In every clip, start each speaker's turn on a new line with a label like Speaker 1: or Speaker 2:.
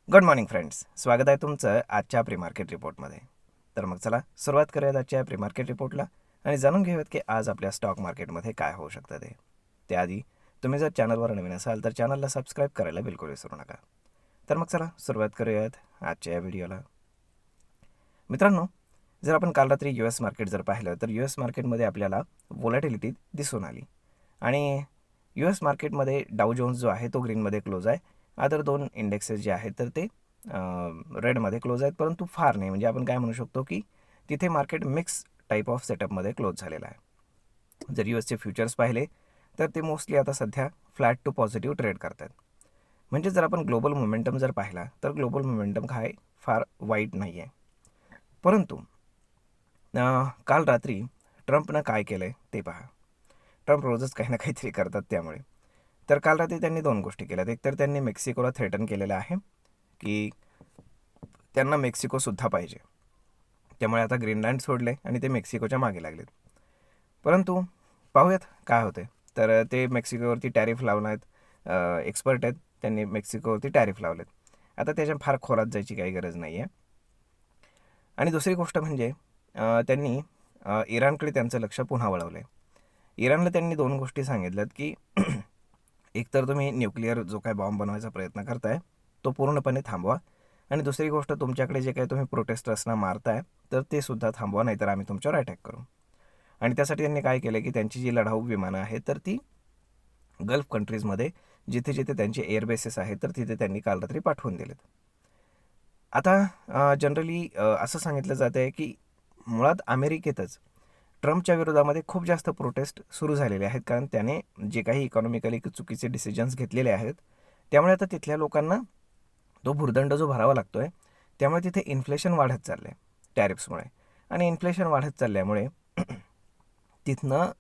Speaker 1: Good morning friends, स्वागत आहे तुमचं आजच्या प्री मार्केट रिपोर्टमध्ये. तर मग चला सुरुवात करूयात आजच्या प्री मार्केट रिपोर्टला आणि जाणून घेऊयात की आज आपल्या स्टॉक मार्केटमध्ये काय होऊ शकतं ते. त्याआधी तुम्ही जर चॅनलवर नवीन असाल तर चॅनलला सबस्क्राईब करायला बिलकुल विसरू नका. तर मग चला सुरुवात करूयात आजच्या या व्हिडिओला. मित्रांनो, जर आपण काल रात्री US मार्केट जर पाहिलं तर US मार्केटमध्ये आपल्याला व्होलॅटिलिटी दिसून आली आणि US मार्केटमध्ये डाऊ जोन्स जो आहे तो ग्रीनमध्ये क्लोज आहे. अदर दोन इंडेक्सेस जे आहेत तर ते रेडमध्ये क्लोज आहेत, परंतु फार नाही. म्हणजे आपण काय म्हणू शकतो की तिथे मार्केट मिक्स टाईप ऑफ सेटअपमध्ये क्लोज झालेला आहे. जर USचे फ्युचर्स पाहिले तर ते मोस्टली आता सध्या फ्लॅट टू पॉझिटिव्ह ट्रेड करतात. म्हणजे जर आपण ग्लोबल मोमेंटम जर पाहिला तर ग्लोबल मोमेंटम काय फार वाईट नाही आहे. परंतु काल रात्री ट्रम्पनं काय केलं आहे ते पहा. ट्रम्प रोजच काही ना काहीतरी करतात. त्यामुळे तर काल रात्री त्यांनी दोन गोष्टी केल्यात. एक तर त्यांनी मेक्सिकोला थ्रेटन केलेलं आहे की त्यांना मेक्सिकोसुद्धा पाहिजे. त्यामुळे आता ग्रीनलँड सोडले आणि ते मेक्सिकोच्या मागे लागलेत. परंतु पाहूयात काय होते. तर ते मेक्सिकोवरती टॅरिफ लावणार आहेत. एक्सपर्ट आहेत, त्यांनी मेक्सिकोवरती टॅरिफ लावलेत. आता त्याच्या फार खोलात जायची काही गरज नाही आहे. आणि दुसरी गोष्ट म्हणजे त्यांनी इराणकडे त्यांचं लक्ष पुन्हा वळवलं आहे. इराणला त्यांनी दोन गोष्टी सांगितल्यात की एकतर तुम्ही न्यूक्लिअर जो काय बॉम्ब बनवायचा प्रयत्न करताय तो पूर्णपणे थांबवा, आणि दुसरी गोष्ट तुमच्याकडे जे काही तुम्ही प्रोटेस्टर्सना मारताय तर ते सुद्धा थांबवा, नाहीतर आम्ही तुमच्यावर अटॅक करू. आणि त्यासाठी त्यांनी काय केलं की त्यांची जी लढाऊ विमानं आहेत तर ती गल्फ कंट्रीजमध्ये जिथे जिथे त्यांचे एअरबेसेस आहेत तर तिथे त्यांनी काल रात्री पाठवून दिलेत. आता जनरली असं सांगितलं जातं आहे की मुळात अमेरिकेतच ट्रम्पच्या विरोधामध्ये खूप जास्त प्रोटेस्ट सुरू झालेले आहेत, कारण त्याने जे काही इकॉनॉमिकली चुकीचे डिसिजन्स घेतलेले आहेत त्यामुळे आता तिथल्या लोकांना तो भुर्दंड जो भरावा लागतो आहे, त्यामुळे तिथे इन्फ्लेशन वाढत चाललं आहे टॅरिफ्समुळे. आणि इन्फ्लेशन वाढत चालल्यामुळे तिथनं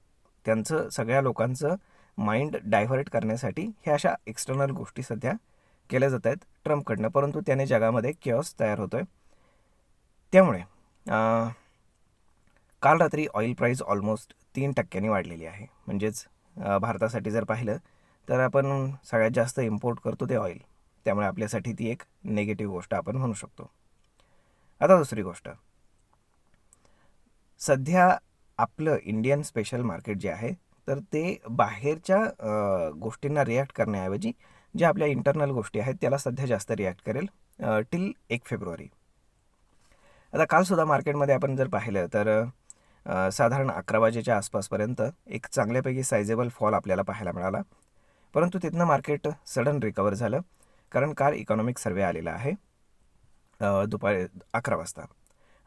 Speaker 1: त्यांचं सगळ्या लोकांचं माइंड डायव्हर्ट करण्यासाठी ह्या अशा एक्सटर्नल गोष्टी सध्या केल्या जात आहेत ट्रम्पकडनं, परंतु त्याने जगामध्ये केऑस तयार होतो आहे. त्यामुळे काल रात्री ऑइल प्राईस ऑलमोस्ट 3% वाढलेली आहे. म्हणजेच भारतासाठी जर पाहिलं तर आपण सगळ्यात जास्त इम्पोर्ट करतो ते ऑइल, त्यामुळे आपल्यासाठी ती एक नेगेटिव्ह गोष्ट आपण म्हणू शकतो. आता दुसरी गोष्ट, सध्या आपलं इंडियन स्पेशल मार्केट जे आहे तर ते बाहेरच्या गोष्टींना रिॲक्ट करण्याऐवजी ज्या आपल्या इंटरनल गोष्टी आहेत त्याला सध्या जास्त रिॲक्ट करेल टिल 1 फेब्रुवारी. आता कालसुद्धा मार्केटमध्ये आपण जर पाहिलं तर साधारण 11 वाजेच्या आसपासपर्यंत एक चांगल्यापैकी सायझेबल फॉल आपल्याला पाहायला मिळाला, परंतु तिथनं मार्केट सडन रिकवर झालं, कारण काल इकॉनॉमिक सर्वे आलेला आहे दुपारी 11 वाजता.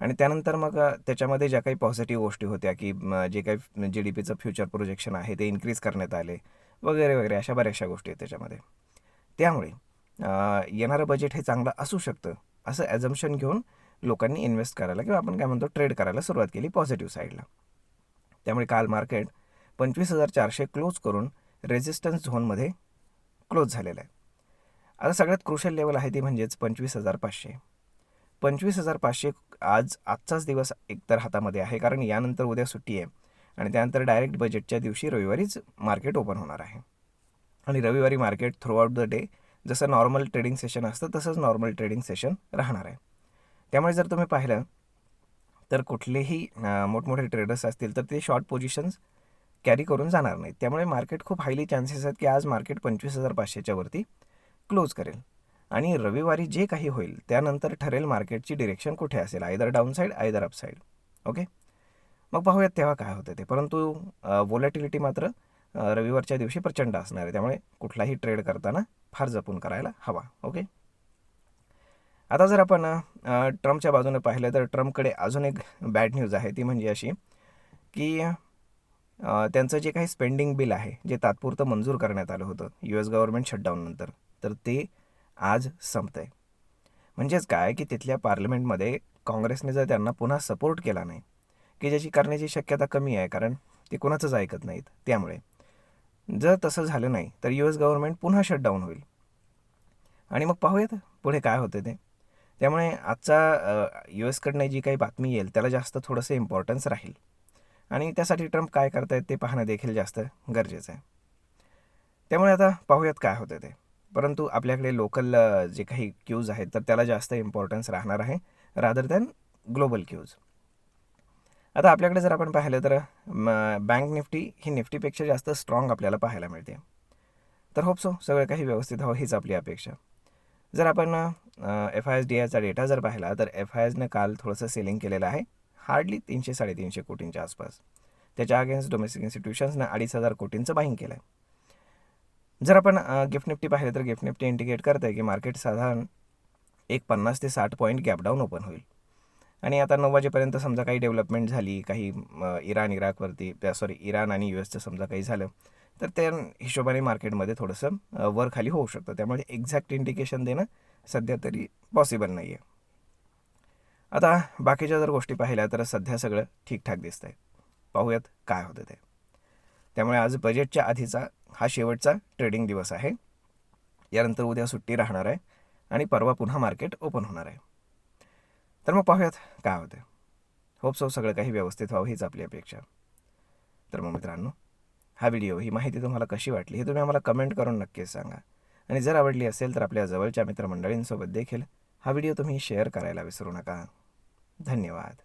Speaker 1: आणि त्यानंतर मग त्याच्यामध्ये ज्या काही पॉझिटिव्ह गोष्टी होत्या की जे काही GDPचं फ्युचर प्रोजेक्शन आहे ते इन्क्रीज करण्यात आले वगैरे वगैरे, अशा बऱ्याचशा गोष्टी आहेत त्याच्यामध्ये. त्यामुळे येणारं बजेट हे चांगलं असू शकतं असं ॲझम्पशन घेऊन लोकांनी इन्व्हेस्ट करायला किंवा आपण काय म्हणतो ट्रेड करायला सुरुवात केली पॉझिटिव्ह साईडला. त्यामुळे काल मार्केट 25,400 क्लोज करून रेझिस्टन्स झोनमध्ये क्लोज झालेलं आहे. आता सगळ्यात क्रुशियल लेवल आहे ती म्हणजेच 25,500. 25,500 आजचाच दिवस एकतर हातामध्ये आहे, कारण यानंतर उद्या सुट्टी आहे आणि त्यानंतर डायरेक्ट बजेटच्या दिवशी रविवारीच मार्केट ओपन होणार आहे. आणि रविवारी मार्केट थ्रूआउट द डे जसं नॉर्मल ट्रेडिंग सेशन असतं तसंच नॉर्मल ट्रेडिंग सेशन राहणार आहे. त्यामुळे जर तुम्ही पाहिलं तर कुठलेही मोठमोठे ट्रेडर्स असतील तर ते शॉर्ट पोझिशन्स कॅरी करून जाणार नाहीत. त्यामुळे मार्केट खूप हायली चान्सेस आहेत की आज मार्केट 25,500च्या वरती क्लोज करेल. आणि रविवारी जे काही होईल त्यानंतर ठरेल मार्केटची डिरेक्शन कुठे असेल, either down side either up side. Okay, मग पाहूयात तेव्हा काय होतं ते. परंतु व्होलॅटिलिटी मात्र रविवारच्या दिवशी प्रचंड असणार आहे, त्यामुळे कुठलाही ट्रेड करताना फार जपून करायला हवा. ओके, आता जर आपण ट्रम्पच्या बाजूने पाहिलं तर ट्रम्पकडे अजून एक बॅड न्यूज आहे, ती म्हणजे अशी की त्यांचं जे काही स्पेंडिंग बिल आहे जे तात्पुरतं मंजूर करण्यात आलं होतं US गव्हर्नमेंट शटडाऊननंतर, तर ते आज संपतं आहे. म्हणजेच काय की तिथल्या पार्लमेंटमध्ये काँग्रेसने जर त्यांना पुन्हा सपोर्ट केला नाही, की ज्याची करण्याची शक्यता कमी आहे कारण ते कोणाचंच ऐकत नाहीत, त्यामुळे जर तसं झालं नाही तर US गव्हर्नमेंट पुन्हा शटडाऊन होईल आणि मग पाहूयात पुढे काय होते ते. त्यामुळे आजचा US कडनं जी काही बातमी येईल त्याला जास्त थोडंसं इम्पॉर्टन्स राहील आणि त्यासाठी ट्रम्प काय करतायत ते पाहणं देखील जास्त गरजेचं आहे. त्यामुळे आता पाहूयात काय होतं ते. परंतु आपल्याकडे लोकल जे काही क्यूज आहेत तर त्याला जास्त इम्पॉर्टन्स राहणार आहे रादर दॅन ग्लोबल क्यूज. आता आपल्याकडे जर आपण पाहिलं तर बँक निफ्टी ही निफ्टीपेक्षा जास्त स्ट्रॉंग आपल्याला पाहायला मिळते. तर होप सो सगळं काही व्यवस्थित हवं हीच आपली अपेक्षा. जर आपण FISDIचा डेटा जर पाहिला तर FISने काल थोडंसं सेलिंग केलेलं आहे, हार्डली 300-350 कोटींच्या आसपास. त्याच्या अगेन्स्ट डोमेस्टिक इन्स्टिट्यूशन्सनं 2,500 कोटींचं बाईंग केलं आहे. जर आपण गिफ्ट निफ्टी पाहिलं तर गिफ्ट निफ्टी इंडिकेट करत आहे की मार्केट साधारण एक 50 ते 60 पॉईंट गॅप डाऊन ओपन होईल. आणि आता 9 वाजेपर्यंत समजा काही डेव्हलपमेंट झाली, काही इराण आणि US समजा काही झालं तर त्या हिशोबाने मार्केटमध्ये थोडंसं वर खाली होऊ शकतं. त्यामुळे एक्झॅक्ट इंडिकेशन देणं सध्या तरी पॉसिबल नाही आहे. आता बाकीच्या जर गोष्टी पाहिल्या तर सध्या सगळं ठीकठाक दिसतं आहे. पाहूयात काय होतं ते. त्यामुळे आज बजेटच्या आधीचा हा शेवटचा ट्रेडिंग दिवस आहे. यानंतर उद्या सुट्टी राहणार आहे आणि परवा पुन्हा मार्केट ओपन होणार आहे. तर मग पाहूयात काय होतं. होप सो सगळं काही व्यवस्थित व्हावं हीच आपली अपेक्षा. तर मग मित्रांनो, हा व्हिडिओ ही माहिती तुम्हाला कशी वाटली हे तुम्ही आम्हाला कमेंट करून नक्कीच सांगा. आणि जर आवडली असेल तर आपल्या जवळच्या मित्रमंडळींसोबत देखील हा व्हिडिओ तुम्ही शेअर करायला विसरू नका. धन्यवाद.